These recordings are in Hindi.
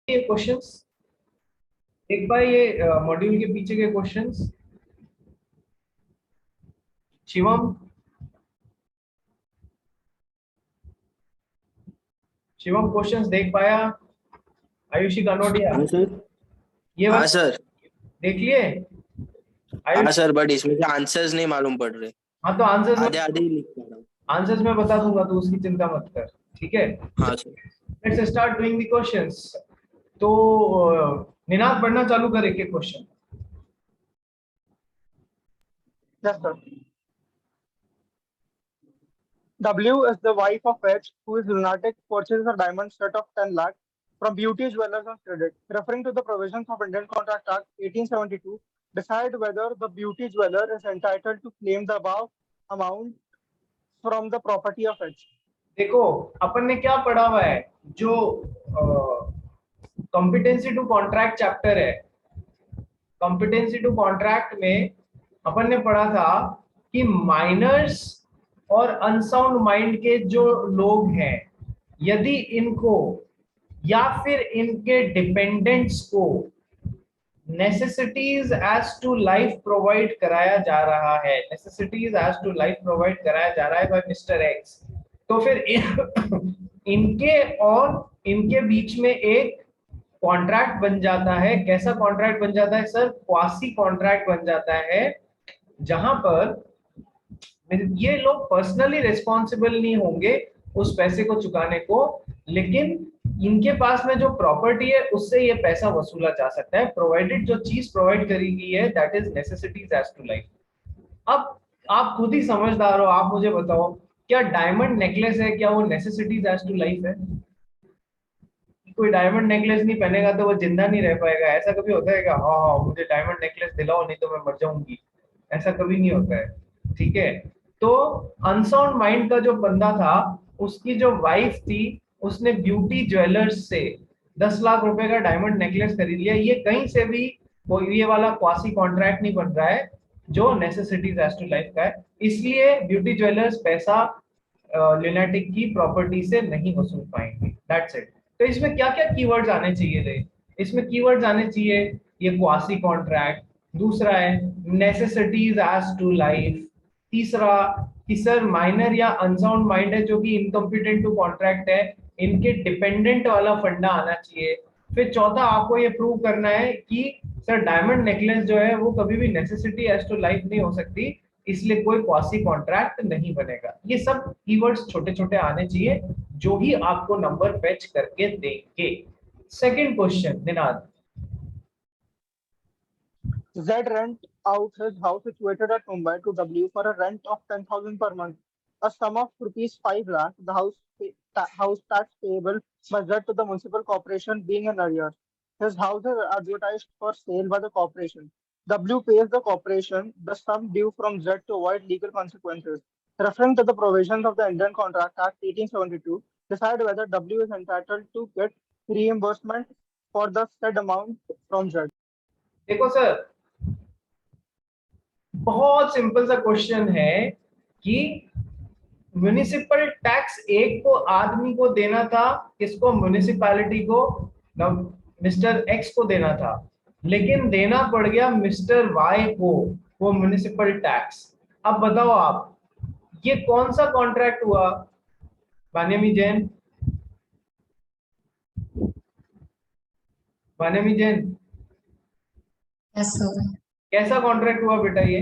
ये क्वेश्चंस एक बार ये मॉड्यूल के पीछे के क्वेश्चंस। शिवम शिवम क्वेश्चंस देख पाया? आयुषी कनोडिया हाँ सर। ये हाँ बस सर। देख लिए हाँ आयुष? सर, बट इसमें से आंसर्स नहीं मालूम पड़ रहे। हाँ तो आंसर्स आधे में आधे ही लिख पा रहा हूँ। आंसर्स में बता दूंगा, तो उसकी चिंता मत कर। ठीक है, हाँ sir. Let's start doing the questions. तो निनाद पढ़ना चालू कर एक एक question. Yes, sir. W is the wife of H, who is lunatic, purchases a diamond set of 10 lakh from Beauty Jewelers on credit. Referring to the provisions of Indian Contract Act 1872, decide whether the beauty jeweler is entitled to claim the above amount from the property of H. देखो अपन ने क्या पढ़ा हुआ है, जो कॉम्पिटेंसी टू कॉन्ट्रैक्ट चैप्टर है। कॉम्पिटेंसी टू कॉन्ट्रैक्ट में अपन ने पढ़ा था कि माइनर्स और अनसाउंड माइंड के जो लोग हैं, यदि इनको या फिर इनके डिपेंडेंट्स को necessities as to life provide कराया जा रहा है, necessities as to life provide कराया जा रहा है बाय मिस्टर एक्स, तो फिर इनके और इनके बीच में एक कॉन्ट्रैक्ट बन जाता है। कैसा कॉन्ट्रैक्ट बन जाता है सर? क्वासी कॉन्ट्रैक्ट बन जाता है, जहां पर ये लोग पर्सनली रिस्पॉन्सिबल नहीं होंगे उस पैसे को चुकाने को, लेकिन इनके पास में जो प्रॉपर्टी है उससे ये पैसा वसूला जा सकता है, प्रोवाइडेड जो चीज प्रोवाइड करी गई है that is necessities as to life. अब आप खुद ही समझदार हो, आप मुझे बताओ, क्या डायमंड नेकलेस है, क्या वो नेसेसिटीज एज टू लाइफ है? कोई डायमंड नेकलेस नहीं पहनेगा तो वो जिंदा नहीं रह पाएगा। ऐसा कभी होता है क्या? हाँ हाँ मुझे डायमंड नेकलेस दिलाओ नहीं तो मैं मर जाऊंगी, ऐसा कभी नहीं होता है। ठीक है, तो अनसाउंड माइंड का जो बंदा था, उसकी जो वाइफ थी, उसने ब्यूटी ज्वेलर्स से 10 लाख रुपए का डायमंड नेकलेस खरीद लिया। ये कहीं से भी कोई ये वाला क्वासी कॉन्ट्रैक्ट नहीं बन रहा है जो नेसेसिटीज एज टू लाइफ का है, इसलिए ब्यूटी ज्वेलर्स पैसा ल्यूनेटिक की प्रॉपर्टी से नहीं वसूल पाएंगे। That's it. तो इसमें क्या क्या कीवर्ड्स आने चाहिए थे? इसमें कीवर्ड्स आने चाहिए ये क्वासी कॉन्ट्रैक्ट, दूसरा है नेसेसिटीज एज टू लाइफ, तीसरा कि सर माइनर या अनसाउंड माइंड है जो कि इनकॉम्पिटेंट टू कॉन्ट्रैक्ट है, इनके डिपेंडेंट वाला फंडा आना चाहिए। फिर चौथा आपको ये प्रूव करना है कि सर डायमंड नेकलेस जो है वो कभी भी नेसेसिटी एज टू लाइफ नहीं हो सकती, इसलिए कोई क्वासी कॉन्ट्रैक्ट नहीं बनेगा। ये सब कीवर्ड्स छोटे छोटे आने चाहिए जो ही आपको नंबर फेच करके देंगे। Second question Ninad. Z rent out his house situated at Mumbai to W for a rent of 10,000 per month. A sum of rupees 5 lakh, the house tax payable by Z to the municipal corporation being in arrears. His house is advertised for sale by the corporation. W pays the corporation the sum due from Z to avoid legal consequences. Referring to the provisions of the Indian Contract Act 1872, decide whether W is entitled to get reimbursement for the said amount from Z. देखो सर, बहुत सिंपल सा क्वेश्चन है कि म्युनिसिपल टैक्स एक को आदमी को देना था, किसको? म्युनिसिपैलिटी को, मिस्टर एक्स को देना था, लेकिन देना पड़ गया मिस्टर वाई को वो म्युनिसिपल टैक्स। अब बताओ आप, ये कौन सा कॉन्ट्रैक्ट हुआ? वान्यमी जैन, वान्यमी जैन, कैसा कॉन्ट्रैक्ट हुआ बेटा ये?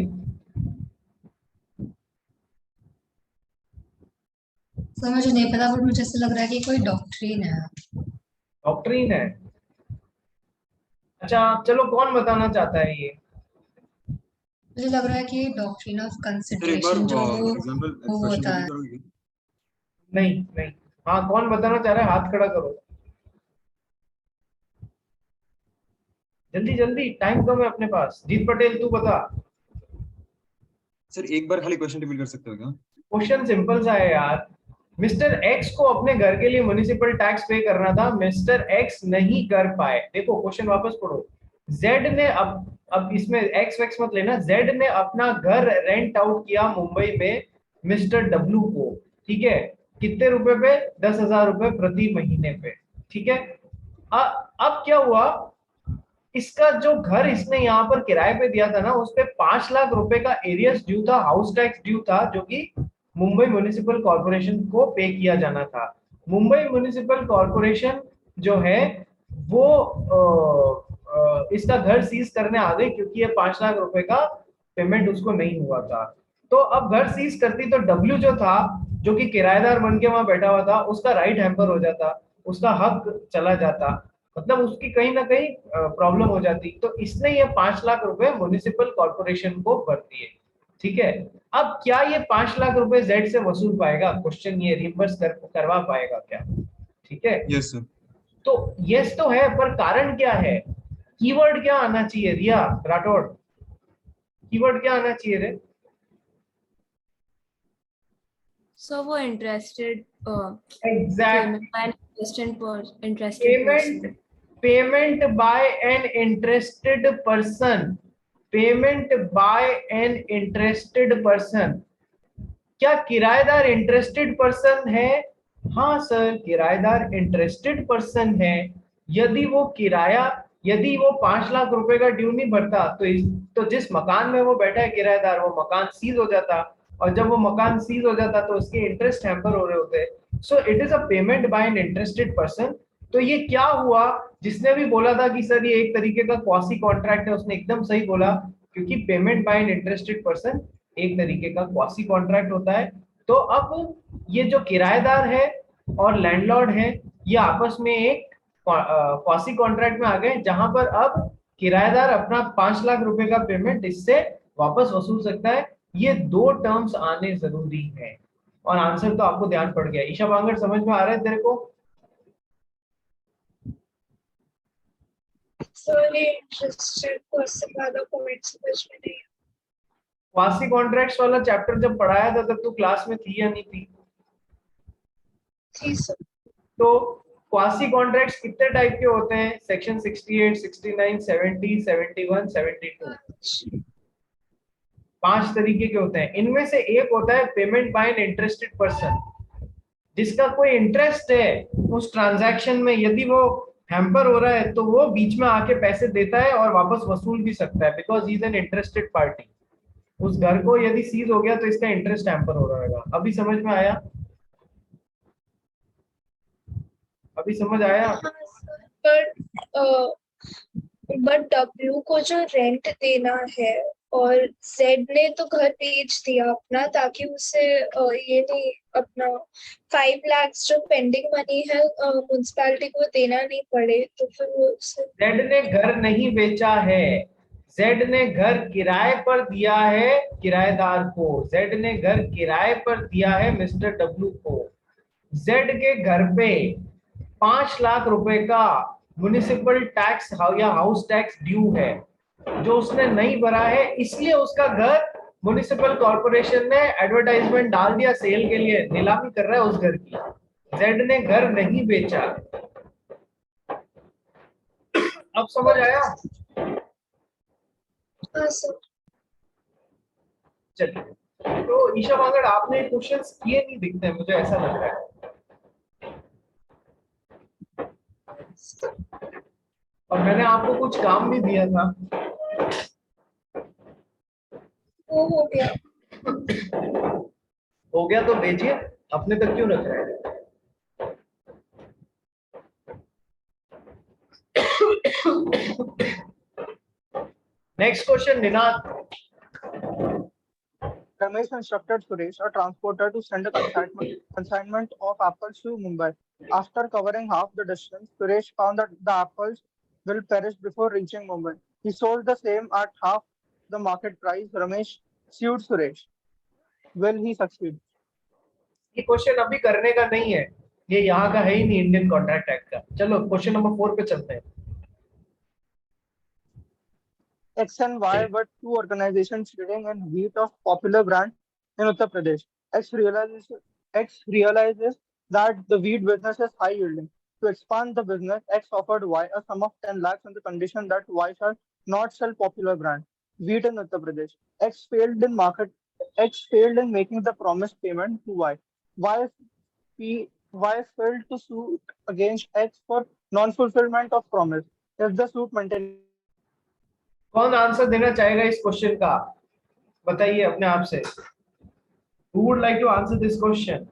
सर मुझे नहीं पता, बट मुझे ऐसा लग रहा है कि कोई डॉक्ट्रिन है। डॉक्ट्रिन है? अच्छा चलो, कौन बताना चाहता है ये? मुझे लग रहा है कि डॉक्ट्रिन ऑफ कंसिडरेशन जो वो होता है। नहीं नहीं, हाँ कौन बताना चाह रहा है? हाथ खड़ा करो जल्दी जल्दी, टाइम कम है अपने पास। जीत पटेल तू बता। सर एक बार खाली क्वेश्चन रिपीट कर सकते हो क्या? क्वेश्चन सिंपल सा है यार, मिस्टर एक्स को अपने घर के लिए म्युनिसिपल टैक्स पे करना था, मिस्टर एक्स नहीं कर पाए। देखो क्वेश्चन वापस पढ़ो। जेड ने अब इसमें एक्स वैक्स मत लेना, जेड ने अपना घर रेंट आउट किया मुंबई में मिस्टर डब्ल्यू को, ठीक है? कितने रुपए पे? 10,000 रुपए प्रति महीने पे, ठीक है? अब क्या हुआ, इसका जो घर इसने यहाँ पर किराए पे दिया था ना, उस पे 5 लाख रुपए का एरियस ड्यू था, हाउस टैक्स ड्यू था, जो कि मुंबई म्युनिसिपल कॉर्पोरेशन को पे किया जाना था। मुंबई म्युनिसिपल कॉर्पोरेशन जो है वो इसका घर सीज करने आ गई, क्योंकि ये 5 लाख रुपए का पेमेंट उसको नहीं हुआ था। तो अब घर सीज करती तो डब्ल्यू जो था, जो कि किराएदार बन के वहां बैठा हुआ था, उसका राइट हैम्पर हो जाता, उसका हक चला जाता, मतलब उसकी कहीं ना कहीं प्रॉब्लम हो जाती। तो इसने ये 5 लाख रुपए म्युनिसिपल कॉर्पोरेशन को भर दिए। ठीक है, अब क्या ये 5 लाख रुपए जेड से वसूल पाएगा, क्वेश्चन ये रिम्बर्स करवा पाएगा क्या? ठीक है, यस सर। तो यस तो है, पर कारण क्या है, कीवर्ड क्या आना चाहिए रिया राठौड़, कीवर्ड क्या आना चाहिए रे? So वो interested exact, interested person. Payment by an interested person, payment by an interested person. क्या किराएदार इंटरेस्टेड पर्सन है? हाँ सर, किराएदार इंटरेस्टेड पर्सन है। यदि वो किराया, यदि वो 5 लाख रुपए का ड्यू नहीं भरता तो जिस मकान में वो बैठा है किराएदार, वो मकान सीज हो जाता, और जब वो मकान सीज हो जाता तो उसके इंटरेस्ट हैम्पर हो रहे होते। So it is a payment by an interested person. तो ये क्या हुआ, जिसने भी बोला था कि सर ये एक तरीके का क्वासी कॉन्ट्रैक्ट है, उसने एकदम सही बोला, क्योंकि payment by an interested person एक तरीके का क्वासी कॉन्ट्रैक्ट होता है। तो अब ये जो किराएदार है और लैंडलॉर्ड है, ये आपस में एक क्वासी कॉन्ट्रैक्ट में आ गए, जहां पर अब किराएदार अपना 5 लाख रुपए का पेमेंट इससे वापस वसूल सकता है। ये दो टर्म्स आने जरूरी है, और आंसर तो आपको ध्यान पड़ गया। ईशा बांगर, समझ में आ रहा है तेरे को? सर ये इंटरेस्टेड पर्सन वाला पॉइंट समझ में नहीं आया। क्वासी कॉन्ट्रैक्ट्स वाला चैप्टर जब पढ़ाया था तब तू क्लास में थी या नहीं थी? जी सर। तो क्वासी कॉन्ट्रैक्ट्स कितने टाइप के होते हैं? सेक्शन 68, 69, 70, 71, 72, 5 तरीके के होते हैं। इनमें से एक होता है payment by an interested person, जिसका कोई इंटरेस्ट है उस ट्रांजैक्शन में। यदि वो हैम्पर हो रहा है तो वो बीच में आके पैसे देता है और वापस वसूल भी सकता है, because he is an interested party. उस घर को यदि सीज हो गया तो इसका इंटरेस्ट हैम्पर हो रहेगा। अभी समझ में आया? अभी समझ आया? हाँ सर, बट डब्ल्यू को जो रेंट देना है और जेड ने तो घर बेच दिया अपना, ताकि उसे ये नहीं, अपना 5 लाख जो पेंडिंग मनी है म्युनिसिपैलिटी को देना नहीं पड़े, तो फिर वो जेड ने घर नहीं बेचा है, जेड ने घर किराए पर दिया है किराएदार को, जेड ने घर किराए पर दिया है मिस्टर डब्ल्यू को। जेड के घर पे 5 लाख रुपए का म्युनिसिपल टैक्स या हाउस टैक्स ड्यू है, जो उसने नहीं भरा है, इसलिए उसका घर म्युनिसिपल कॉर्पोरेशन ने एडवर्टाइजमेंट डाल दिया सेल के लिए, नीलामी कर रहा है उस घर की। जेड ने घर नहीं बेचा। अब समझ आया? हाँ सर। चलिए, तो ईशा बांगड़, आपने क्वेश्चंस किए नहीं दिखते हैं, मुझे ऐसा लग रहा है। और मैंने आपको कुछ काम भी दिया था। वो हो गया। हो गया तो भेजिए, अपने तक क्यों रख रहे हैं? Next question, Ninad. Ramesh instructed Suresh, a transporter, to send a consignment of apples to Mumbai. After covering half the distance, Suresh found that the apples will perish before reaching Mumbai. He sold the same at half the market price. Ramesh sued Suresh. Will he succeed? ये क्वेश्चन अभी करने का नहीं है, ये यहाँ का है ही नहीं, इंडियन कॉन्ट्रैक्ट एक्ट का। चलो क्वेश्चन नंबर 4 पे चलते हैं। X and Y were two organizations trading in wheat of popular brand in Uttar Pradesh. X realizes that the wheat business is high yielding. To expand the business, X offered Y a sum of 10 lakhs on the condition that Y shall not sell popular brand wheat in Uttar Pradesh. X failed in making the promised payment to Y. Y failed to suit against X for non-fulfillment of promise. Is the suit maintainable? कौन आंसर देना चाहेगा इस क्वेश्चन का? बताइए अपने आप से. Who would like to answer this question?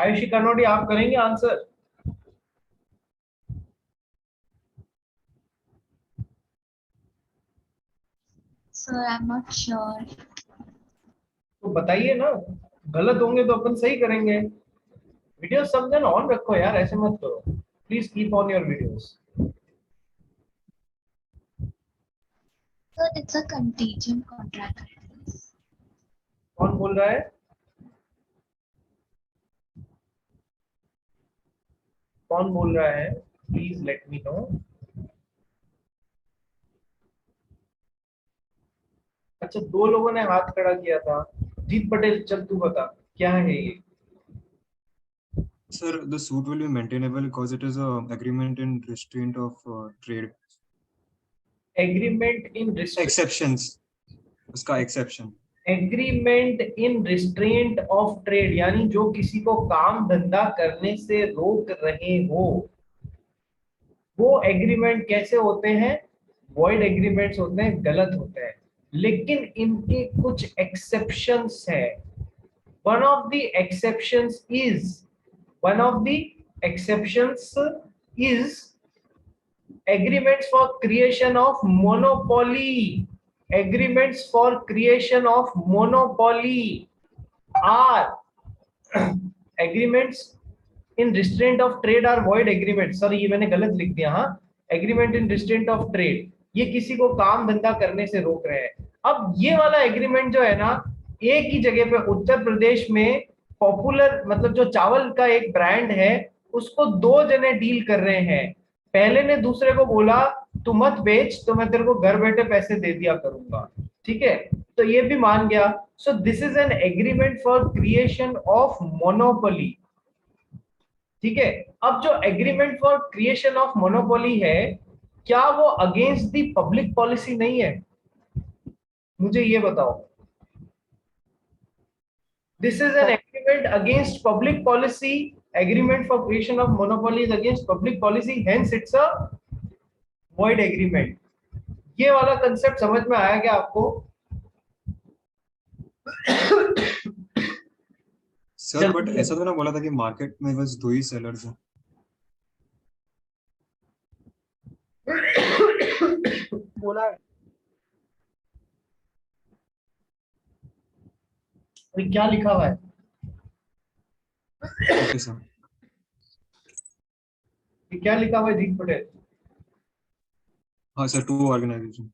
Ayushi कनोडी, आप करेंगे answer? Sir, I'm not sure. तो बताइए ना, गलत होंगे तो अपन सही करेंगे. वीडियो समझन ऑन रखो यार, ऐसे मत करो. Please keep on your videos. Sir, it's a contingent contract. कौन बोल रहा है? कौन बोल रहा है? Please let me know. अच्छा, 2 लोगों ने हाथ खड़ा किया था. जीत पटेल, चल तू बता क्या है ये. Sir, the suit will be maintainable because it is a agreement in restraint of trade. Agreement in Exceptions. उसका exception. Agreement in restraint of trade, यानी जो किसी को काम धंधा करने से रोक रहे हो, वो एग्रीमेंट कैसे होते हैं? वॉइड एग्रीमेंट्स होते हैं, गलत होते हैं. लेकिन इनके कुछ एक्सेप्शंस है. One of the exceptions is agreements for creation of monopoly. Agreements for creation of monopoly are agreements in restraint of trade are void agreements. Sorry, ये मैंने गलत लिख दिया. हाँ, agreement in restraint of trade, ये किसी को काम धंधा करने से रोक रहे हैं. अब ये वाला एग्रीमेंट जो है ना, एक ही जगह पे उत्तर प्रदेश में पॉपुलर, मतलब जो चावल का एक ब्रांड है, उसको 2 जने डील कर रहे हैं. पहले ने दूसरे को बोला तू मत बेच, तो मैं तेरे को घर बैठे पैसे दे दिया करूंगा. ठीक है, तो ये भी मान गया. So this is an agreement for creation of monopoly. ठीक है, अब जो agreement for creation of monopoly है, क्या वो अगेंस्ट द पब्लिक पॉलिसी नहीं है? मुझे ये बताओ. This is an agreement against public policy. Agreement for creation of monopoly is against public policy, hence it's a void agreement. ये वाला कंसेप्ट समझ में आया क्या आपको? सर, बट ऐसा तो ना बोला था कि मार्केट में बस 2 ही सेलर्स हैं. बोला है. क्या लिखा हुआ है? Okay sir. क्या लिखा हुआ है जीत पटेल? हाँ sir, 2 organisation.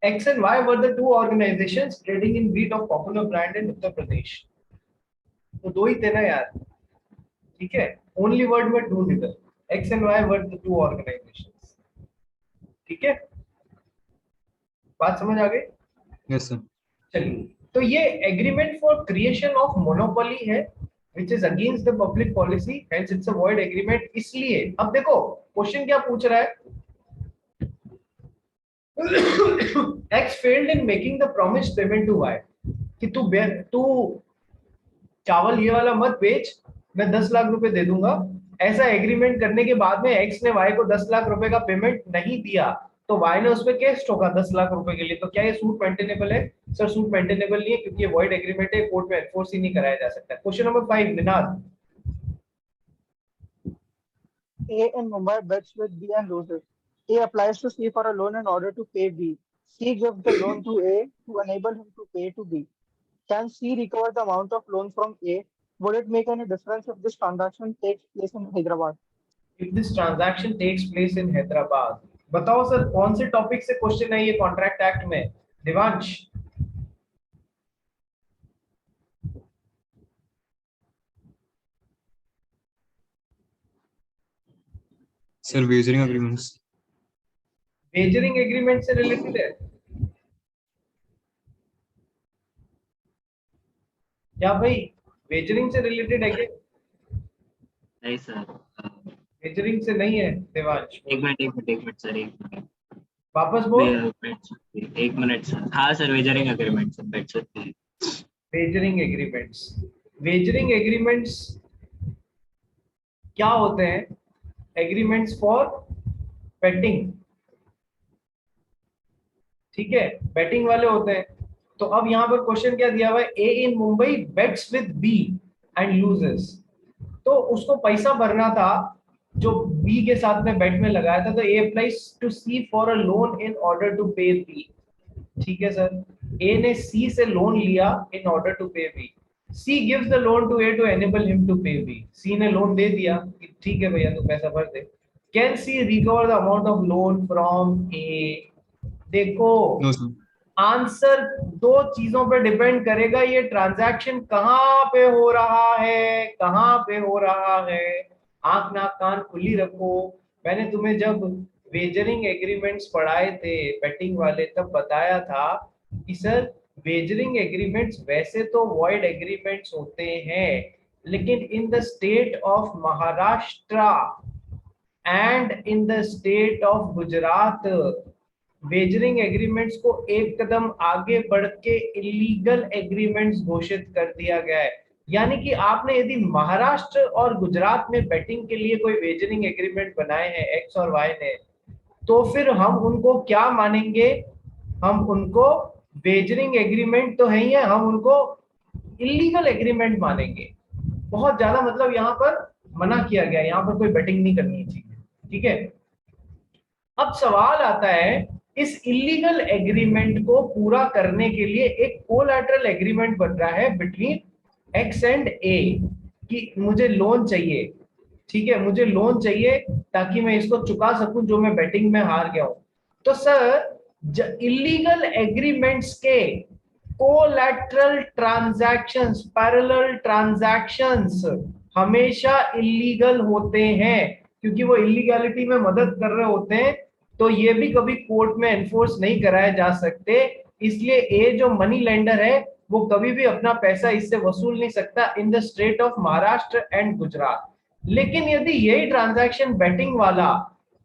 X and Y were the 2 organizations trading in wheat of popular brand in Uttar Pradesh. तो 2 ही थे ना यार. ठीक है, ओनली वर्ड में ढूंढ इधर. X and Y were the 2 organizations. ठीक है, बात समझ आ गई? Yes sir. चलिए, तो ये agreement for creation of monopoly है, which is against the public policy, hence it's a void agreement. इसलिए अब देखो क्वेश्चन क्या पूछ रहा है. X failed in making the promised payment to Y, कि तू चावल ये वाला मत बेच, मैं 10 लाख रुपए दे दूंगा. ऐसा एग्रीमेंट करने के बाद में X ने Y को 10 लाख रुपए का पेमेंट नहीं दिया, तो Y ने उसमें केस ठोका 10 लाख रुपए के लिए. तो क्या ये सूट मेंटेनेबल है? सर, सूट मेंटेनेबल नहीं है, क्योंकि ये वॉइड एग्रीमेंट है, कोर्ट में एनफोर्स ही नहीं कराया जा सकता. Question number 5, Ninad. A in Mumbai bets with B and loses. A applies to C for a loan in order to pay B. C gives the loan to A to enable him to pay to B. Can C recover the amount of loan from A? Would it make any difference if this transaction takes place in Hyderabad? If this transaction takes place in Hyderabad. बताओ सर, कौन से टॉपिक से क्वेश्चन है ये कॉन्ट्रैक्ट एक्ट में? Divansh. Sir, wagering agreements. Wagering agreement से रिलेटेड है क्या भाई? वेजरिंग से रिलेटेड है क्या? नहीं सर. वेजरिंग से नहीं है देवांश, एक मिनट सर, एक मिनट। वापस बोल। एक मिनट सर, हाँ सर, वेजरिंग एग्रीमेंट सर, बैठ सकते हैं। वेजरिंग एग्रीमेंट्स, वेजरिंग एग्रीमेंट्स क्या होते हैं? एग्रीमेंट्स फॉर बेटिंग, ठीक है, बेटिंग वाले होते हैं। तो अब यहाँ पर क्वेश्चन क्या दिया हुआ है? A in Mumbai bets with B and loses. तो उसको पैसा भरना था जो बी के साथ में बेट में लगाया था, तो A applies to C for a loan in order to pay B. ठीक है सर, ए ने सी से लोन लिया in order to pay B. C gives the loan to A to enable him to pay B. C ने लोन दे दिया कि ठीक है भैया तू पैसा भर दे। Can C recover the amount of loan from A? देखो No, sir. आंसर दो चीजों पे डिपेंड करेगा, ये ट्रांजैक्शन कहाँ पे हो रहा है, कहाँ पे हो रहा है। आंख नाक कान खुली रखो। मैंने तुम्हें जब वेजरिंग एग्रीमेंट्स पढ़ाए थे बेटिंग वाले, तब बताया था कि सर वेजरिंग एग्रीमेंट्स वैसे तो वॉइड एग्रीमेंट्स होते हैं, लेकिन in the state of Maharashtra and in the state of Gujarat wagering agreements को एक कदम आगे बढ़ के इलीगल एग्रीमेंट्स घोषित कर दिया गया है। यानी कि आपने यदि महाराष्ट्र और गुजरात में बेटिंग के लिए कोई वेजरिंग एग्रीमेंट बनाए हैं एक्स और वाई ने, तो फिर हम उनको क्या मानेंगे? हम उनको वेजरिंग एग्रीमेंट तो है ही है, हम उनको इलीगल एग्रीमेंट मानेंगे। बहुत ज्यादा मतलब यहाँ पर मना किया गया, यहाँ पर कोई बेटिंग नहीं करनी चाहिए, ठीक है। अब सवाल आता है, इस इलीगल एग्रीमेंट को पूरा करने के लिए एक कोलैटरल एग्रीमेंट बन रहा है बिटवीन एक्स एंड ए कि मुझे लोन चाहिए, ठीक है, मुझे लोन चाहिए ताकि मैं इसको चुका सकूं जो मैं बेटिंग में हार गया हूं। तो सर इलीगल एग्रीमेंट्स के कोलैटरल ट्रांजैक्शंस, पैरेलल ट्रांजैक्शंस हमेशा इलीगल होते हैं, क्योंकि वो इलीगैलिटी में मदद कर रहे होते हैं। तो ये भी कभी कोर्ट में एनफोर्स नहीं कराए जा सकते। इसलिए ए जो मनी लेंडर है वो कभी भी अपना पैसा इससे वसूल नहीं सकता in the state of Maharashtra and Gujarat. लेकिन यदि यही ट्रांजैक्शन बेटिंग वाला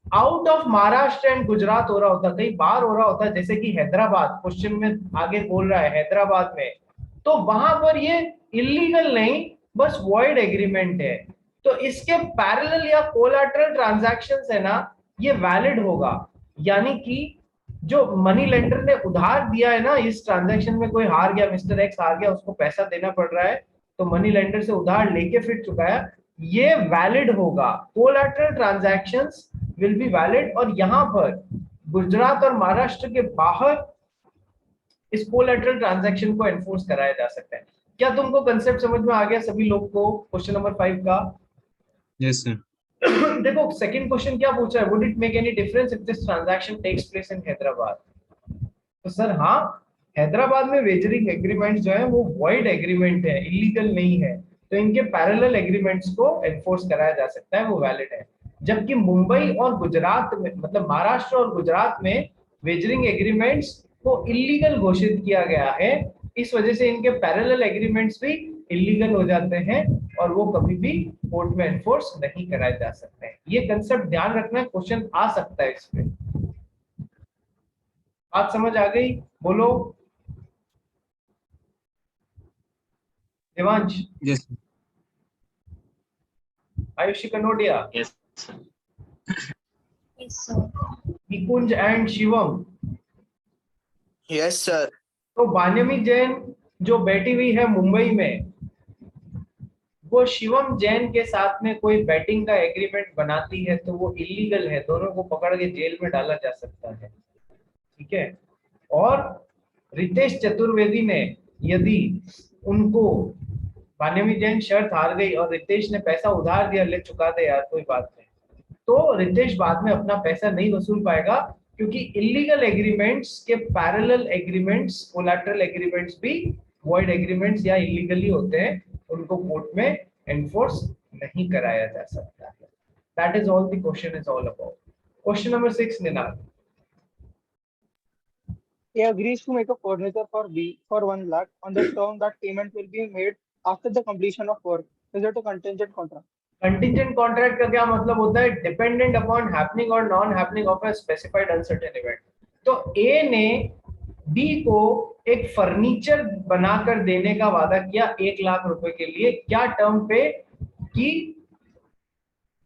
out of Maharashtra and Gujarat हो रहा होता, कहीं बाहर हो रहा होता, जैसे कि हैदराबाद, क्वेश्चन में आगे बोल रहा है हैदराबाद में, तो वहां पर ये इलीगल नहीं, बस वॉइड एग्रीमेंट है। तो इसके पैरेलल या कोलैटरल ट्रांजैक्शंस है ना, ये वैलिड होगा। यानी कि जो मनी लेंडर ने उधार दिया है ना, इस ट्रांजैक्शन में कोई हार गया, मिस्टर एक्स हार गया, उसको पैसा देना पड़ रहा है, तो मनी लेंडर से उधार लेके फिर चुकाया, ये वैलिड होगा। Collateral transactions will be valid. और यहां पर गुजरात और महाराष्ट्र के बाहर इस कोलैटरल ट्रांजैक्शन को एनफोर्स कराया जा सकता है। क्या तुमको कंसेप्ट समझ में आ गया सभी लोग को क्वेश्चन नंबर 5 का? Yes, sir. देखो सेकंड क्वेश्चन क्या पूछा है, would it make any difference if this transaction takes place in Hyderabad? तो सर हाँ, हैदराबाद में वेजरिंग एग्रीमेंट जो है वो वॉइड एग्रीमेंट है, इलीगल नहीं है, तो इनके पैरेलल एग्रीमेंट्स को एनफोर्स कराया जा सकता है, वो वैलिड है। जबकि मुंबई और गुजरात में, मतलब महाराष्ट्र और गुजरात में वेजरिंग एग्रीमेंट्स को इलीगल घोषित किया गया है, इस वजह से इनके पैरेलल एग्रीमेंट्स भी इलीगल हो जाते हैं और वो कभी भी कोर्ट में एनफोर्स नहीं कराए जा सकते हैं। ये कंसेप्ट ध्यान रखना, क्वेश्चन आ सकता है इस पे। बात समझ आ गई? बोलो Devansh, Yes, sir. Ayushi Kanodia, yes sir. Yes, sir. Nikunj and Shivam. Yes sir. तो बान्यमी जैन जो बैठी हुई है मुंबई में, वो शिवम जैन के साथ में कोई बैटिंग का एग्रीमेंट बनाती है तो वो इलीगल है, दोनों को पकड़ के जेल में डाला जा सकता है, ठीक है। और रितेश चतुर्वेदी ने, यदि उनको बान्यमी जैन शर्त हार गई और रितेश ने पैसा उधार दिया, ले चुका दे यार कोई बात नहीं, तो रितेश बाद में अपना पैसा नहीं वसूल पाएगा, क्योंकि इलीगल एग्रीमेंट्स के पैरेलल एग्रीमेंट्स, कोलैटरल एग्रीमेंट्स भी वॉइड एग्रीमेंट्स या इलीगली होते हैं, उनको कोर्ट में एनफोर्स नहीं कराया जा सकता है। That is all the question is all about. Question number 6 Ninad. A agrees to make a furniture for B for 1 lakh on the term that payment will be made after the completion of work. Is it a contingent contract? Contingent contract का क्या मतलब होता है? Dependent upon happening or non happening of a specified uncertain event. तो ए ने बी को एक फर्नीचर बनाकर देने का वादा किया 1 लाख रुपए के लिए, क्या टर्म पे? कि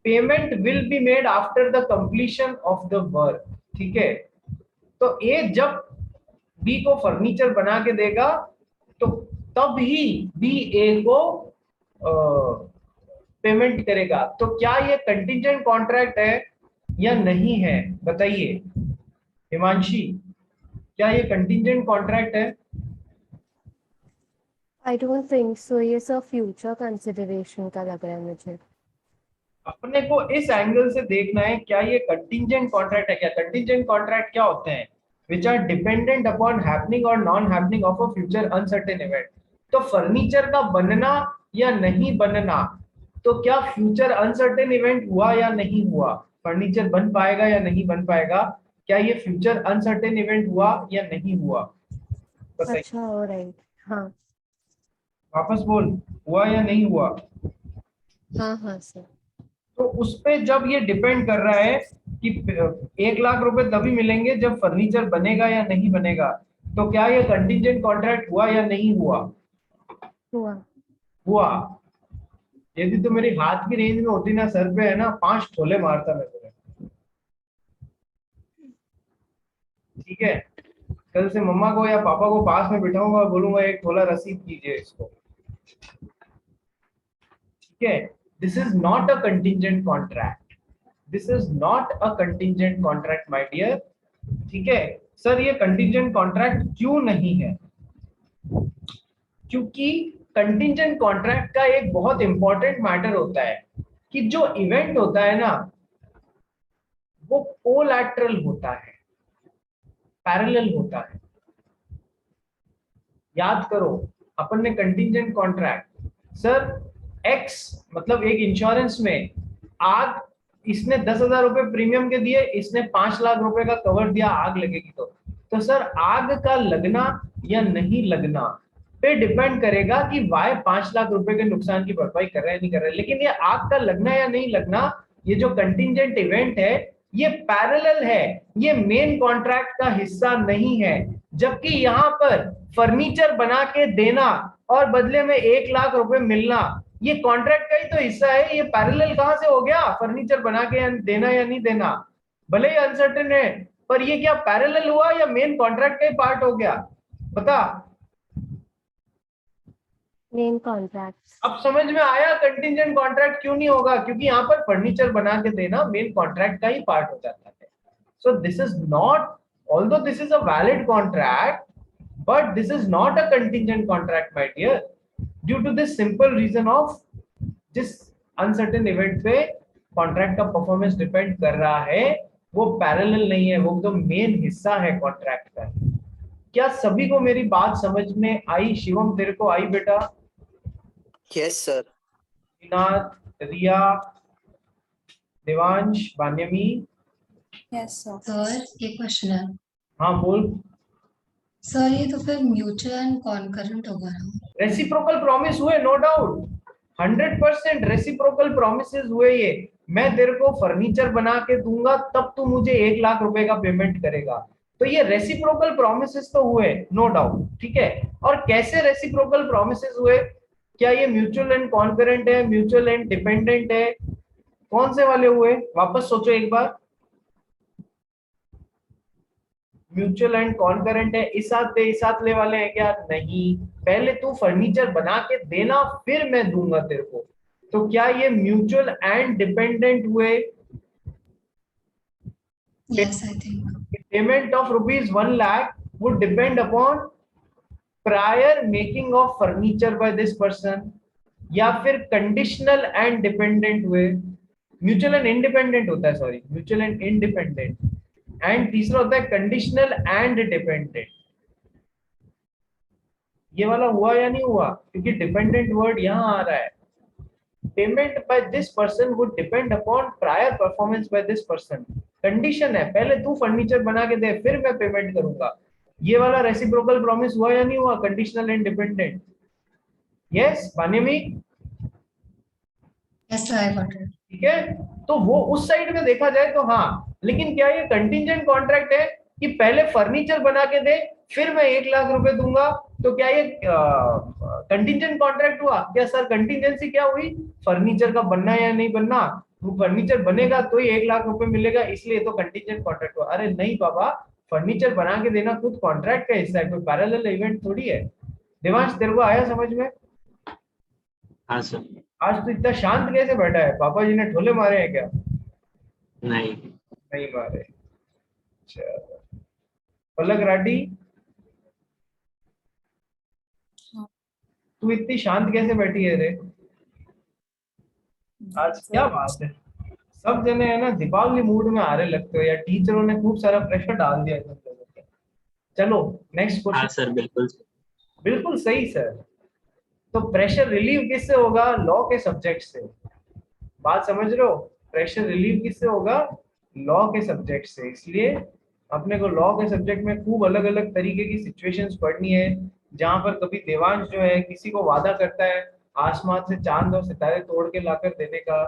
payment will be made after the completion of the work. ठीक है, तो ए जब बी को फर्नीचर बना के देगा तो तब ही बी ए को पेमेंट करेगा। तो क्या ये कंटिंजेंट कॉन्ट्रैक्ट है या नहीं है? बताइए हिमांशी, क्या ये कंटिंजेंट कॉन्ट्रैक्ट है? आई डोंट थिंक सो, ये सब फ्यूचर कंसिडरेशन का लग रहा है मुझे। अपने को इस एंगल से देखना है, क्या ये कंटिंजेंट कॉन्ट्रैक्ट है? क्या कंटिंजेंट कॉन्ट्रैक्ट क्या होते हैं? Which are dependent upon happening or non happening of a future uncertain event. तो फर्नीचर का बनना या नहीं बनना, तो क्या फ्यूचर अनसर्टेन इवेंट हुआ या नहीं हुआ? फर्नीचर बन पाएगा या नहीं बन पाएगा, क्या ये फ्यूचर अनसर्टेन इवेंट हुआ या नहीं हुआ? बताइए। अच्छा, ऑलराइट, हाँ वापस बोल, हुआ या नहीं हुआ? हाँ हाँ सर। तो उस पे जब ये डिपेंड कर रहा है कि 1 लाख रुपए तभी मिलेंगे जब फर्नीचर बनेगा या नहीं बनेगा, तो क्या ये कंटिंजेंट कॉन्ट्रैक्ट हुआ या नहीं हुआ? हुआ। हुआ। यदि तो मेरी हाथ की रेंज में होती ना, सर पे है ना, 5 ठोले मारता मैं तुम्हें। ठीक है, कल से मम्मा को या पापा को पास में बिठाऊंगा और बोलूंगा 1 ठोला रसीद कीजिए इसको। ठीक है, this is not a contingent contract, this is not a contingent contract my dear. ठीक है सर, ये कंटिंजेंट कॉन्ट्रैक्ट क्यों नहीं है? क्योंकि कंटिंजेंट कॉन्ट्रैक्ट का एक बहुत इंपॉर्टेंट मैटर होता है कि जो इवेंट होता है ना, वो कोलैटरल होता है, पैरेलल होता है। याद करो, अपन ने कंटिंजेंट कॉन्ट्रैक्ट, सर एक्स मतलब एक इंश्योरेंस में आग, इसने 10,000 रुपए प्रीमियम के दिए, इसने 5 लाख रुपए का कवर दिया आग लगेगी तो सर आग का लगना या नहीं लगना पे डिपेंड करेगा कि वाई 5 लाख रुपए के नुकसान की भरपाई कर रहा है नहीं कर रहा है। लेकिन ये आग का लगना या नहीं लगना, ये जो कंटिंजेंट इवेंट है, ये पैरेलल है, ये मेन कॉन्ट्रैक्ट का हिस्सा नहीं है। जबकि यहाँ पर फर्नीचर बना के देना और बदले में 1 लाख रुपए मिलना, ये कॉन्ट्रैक्ट का ही तो हिस्सा है। ये पैरेलल कहां से हो गया? फर्नीचर बना के देना या नहीं देना, भले ही अनसर्टेन है, पर ये क्या पैरेलल हुआ या मेन कॉन्ट्रैक्ट का ही पार्ट हो गया? बता। Main contract. अब समझ में आया कंटिंजेंट कॉन्ट्रैक्ट क्यों नहीं होगा? क्योंकि यहाँ पर फर्नीचर बना के देना मेन कॉन्ट्रैक्ट का ही पार्ट हो जाता है। So this is not, although this is a valid contract, but this is not a contingent contract my dear, due to this simple reason of जिस uncertain event पे contract का performance depend कर रहा है, वो parallel नहीं है, वो तो main हिस्सा है contract का। क्या सभी को मेरी बात समझ में आई? शिवम तेरे को आई बेटा? Yes, sir. विनाथ, रिया, देवांश, वान्यमी? Yes, sir. सर एक क्वेश्चन है हाँ बोल। सर, ये तो फिर म्यूचुअल एंड कॉन्करेंट होगा ना? रेसिप्रोकल प्रॉमिस हुए, नो डाउट, 100% रेसिप्रोकल प्रोमिसेस हुए। ये मैं तेरे को फर्नीचर बना के दूंगा तब तू मुझे 1 लाख रुपए का पेमेंट करेगा, तो ये रेसिप्रोकल प्रोमिसेस तो हुए, नो डाउट। ठीक है, और कैसे रेसिप्रोकल प्रोमिसेस हुए? क्या ये म्यूचुअल एंड कॉन्करेंट है, म्यूचुअल एंड डिपेंडेंट है, कौन से वाले हुए? वापस सोचो एक बार। म्यूचुअल एंड कॉन्करेंट है, इस साथ ले वाले हैं क्या? नहीं, पहले तू फर्नीचर बना के देना फिर मैं दूंगा तेरे को। तो क्या ये म्यूचुअल एंड डिपेंडेंट हुए? Yes, I think. Payment of ₹1 lakh would depend upon prior making of furniture by this person, या फिर कंडीशनल एंड डिपेंडेंट हुए? म्यूचुअल एंड इंडिपेंडेंट होता है, sorry, mutual and independent, and तीसरा होता है कंडीशनल एंड डिपेंडेंट। ये वाला हुआ या नहीं हुआ? क्योंकि डिपेंडेंट वर्ड यहाँ आ रहा है। Payment by this person would depend upon prior performance by this person. Condition है, पहले तू फर्नीचर बना के दे फिर मैं पेमेंट करूंगा। ये वाला रेसिप्रोकल प्रॉमिस हुआ या नहीं हुआ? Conditional and dependent. यस वान्यमी? Yes, sir, I got it. ठीक है, तो वो उस साइड में देखा जाए तो हाँ, लेकिन क्या ये कंटिंजेंट कॉन्ट्रैक्ट है कि पहले फर्नीचर बना के दे फिर मैं 1 लाख रुपए दूंगा? तो क्या ये कंटिंजेंट कॉन्ट्रैक्ट हुआ क्या सर? कंटिंजेंसी क्या हुई? फर्नीचर का बनना या नहीं बनना, वो फर्नीचर बनेगा तो ही 1 लाख रुपए मिलेगा, इसलिए तो कंटिंजेंट कॉन्ट्रैक्ट हुआ। अरे नहीं बाबा, फर्नीचर बना के देना खुद कॉन्ट्रैक्ट का हिस्सा है, कोई पैरेलल इवेंट थोड़ी है। देवांश तेरे को आया समझ में? हाँ सर। आज तो इतना शांत कैसे बैठा है? पापा जी ने ठोले मारे हैं क्या? नहीं। नहीं मारे। चलो, पलक राठी, तू इतनी शांत कैसे बैठी है रे? आज क्या बात है, सब जने है ना दीपावली मूड में आ रहे लगते हो यार, टीचरों ने खूब सारा प्रेशर डाल दिया तुम लोगों पे। चलो नेक्स्ट हाँ क्वेश्चन। सर, बिल्कुल। बिल्कुल सही सर। तो प्रेशर रिलीव किससे होगा? लॉ के सब्जेक्ट से। बात समझ रहे हो? प्रेशर रिलीव किससे होगा? लॉ के सब्जेक्ट से। इसलिए अपने को लॉ के सब्जेक्ट में खूब अलग अलग तरीके की सिचुएशंस पढ़नी है, जहां पर कभी देवांश जो है किसी को वादा करता है आसमान से चांद और सितारे तोड़ के लाकर देने का।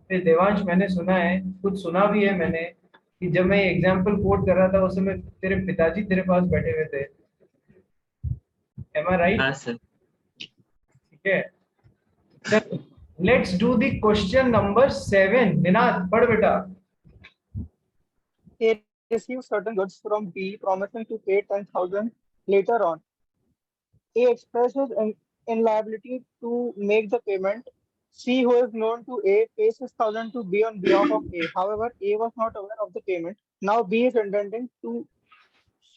फिर देवांश, मैंने सुना है, कुछ सुना भी है मैंने, कि जब मैं एग्जाम्पल कोट कर रहा था उस समय तेरे पिताजी तेरे पास बैठे हुए थे। एम आई राइट? हाँ सर। ठीक है, let's do the question number 7। Ninad पढ़ बेटा। A receives certain goods from B, promising to pay 10,000 later on. A expresses inability to make the payment. C, who is known to A, pays 6,000 to B on behalf of A. However, A was not aware of the payment. Now B is intending to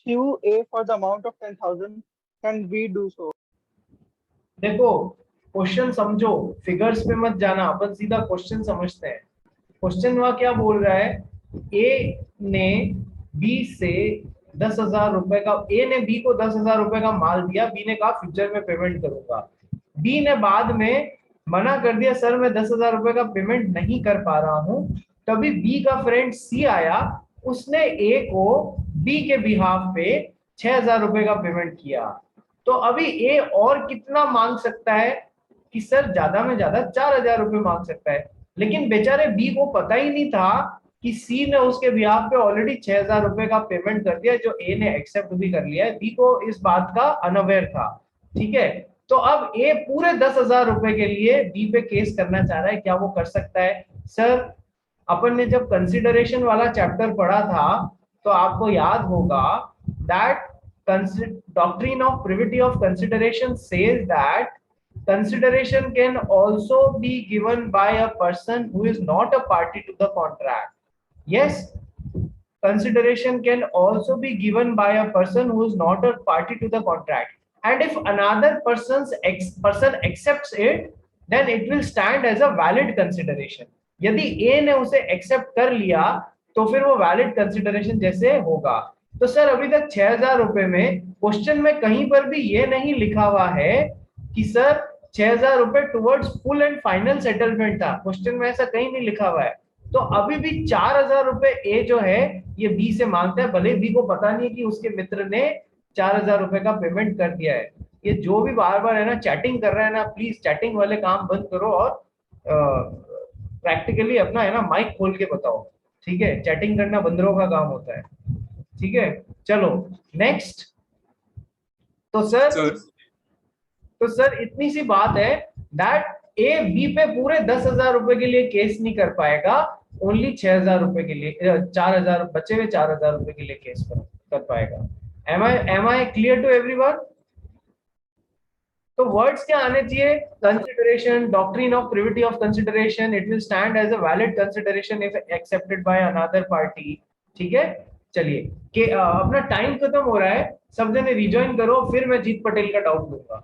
sue A for the amount of 10,000. Can B do so? देखो, क्वेश्चन समझो, फिगर्स पे मत जाना, अपन सीधा क्वेश्चन समझते हैं। क्वेश्चन वहां क्या बोल रहा है? ए ने बी से 10,000 रुपए का, ए ने बी को 10,000 रुपए का माल दिया, बी ने कहा फ्यूचर में पेमेंट करूंगा। बी ने बाद में मना कर दिया, सर मैं 10,000 रुपए का पेमेंट नहीं कर पा रहा हूं। तभी बी का फ्रेंड सी आया, उसने ए को बी के बिहाफ पे 6,000 रुपए का पेमेंट किया। तो अभी ए और कितना मांग सकता है? कि सर ज्यादा में ज्यादा 4,000 रुपए मांग सकता है, लेकिन बेचारे बी को पता ही नहीं था कि सी ने उसके बिहाफ पे ऑलरेडी 6,000 रुपए का पेमेंट कर दिया, जो ए ने एक्सेप्ट भी कर लिया है। बी को इस बात का अनअवेयर था। ठीक है, तो अब ए पूरे 10,000 रुपए के लिए बी पे केस करना चाह रहा है। क्या वो कर सकता है? सर अपन ने जब कंसिडरेशन वाला चैप्टर पढ़ा था तो आपको याद होगा that doctrine of privity of consideration says that consideration can also be given by a person who is not a party to the contract. Yes, consideration can also be given by a person who is not a party to the contract, and if another person accepts it, then it will stand as a valid consideration. यदि A ने उसे एक्सेप्ट कर लिया तो फिर वो वैलिड कंसिडरेशन जैसे होगा। तो सर अभी तक 6,000 रुपए में क्वेश्चन में कहीं पर भी ये नहीं लिखा हुआ है कि सर 6,000 रुपए towards full and final settlement था। क्वेश्चन में ऐसा कहीं नहीं लिखा हुआ है। तो अभी भी 4,000 रुपए ए जो है ये बी से मांगता है, भले बी को पता नहीं कि उसके मित्र ने 4,000 रुपए का पेमेंट कर दिया है। ये जो भी बार बार है ना चैटिंग कर रहा है ना, प्लीज चैटिंग वाले काम बंद करो और प्रैक्टिकली अपना है ना माइक खोल के बताओ। ठीक है, चैटिंग करना बंदरों का काम होता है। ठीक है, चलो नेक्स्ट। तो सर इतनी सी बात है दैट ए बी पे पूरे 10,000 रुपए के लिए केस नहीं कर पाएगा, ओनली 6,000 रुपए के लिए, 4,000 बचे हुए 4,000 रुपए के लिए केस कर पाएगा। Am I clear to everyone? तो वर्ड्स क्या आने चाहिए? Consideration, doctrine of privity of consideration, it will stand as a valid consideration if accepted by another party. ठीक है, चलिए कि अपना टाइम खत्म हो रहा है, सब जने रिजॉइन करो, फिर मैं जीत पटेल का डाउट लूंगा।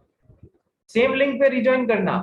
सेम लिंक पे रिजॉइन करना।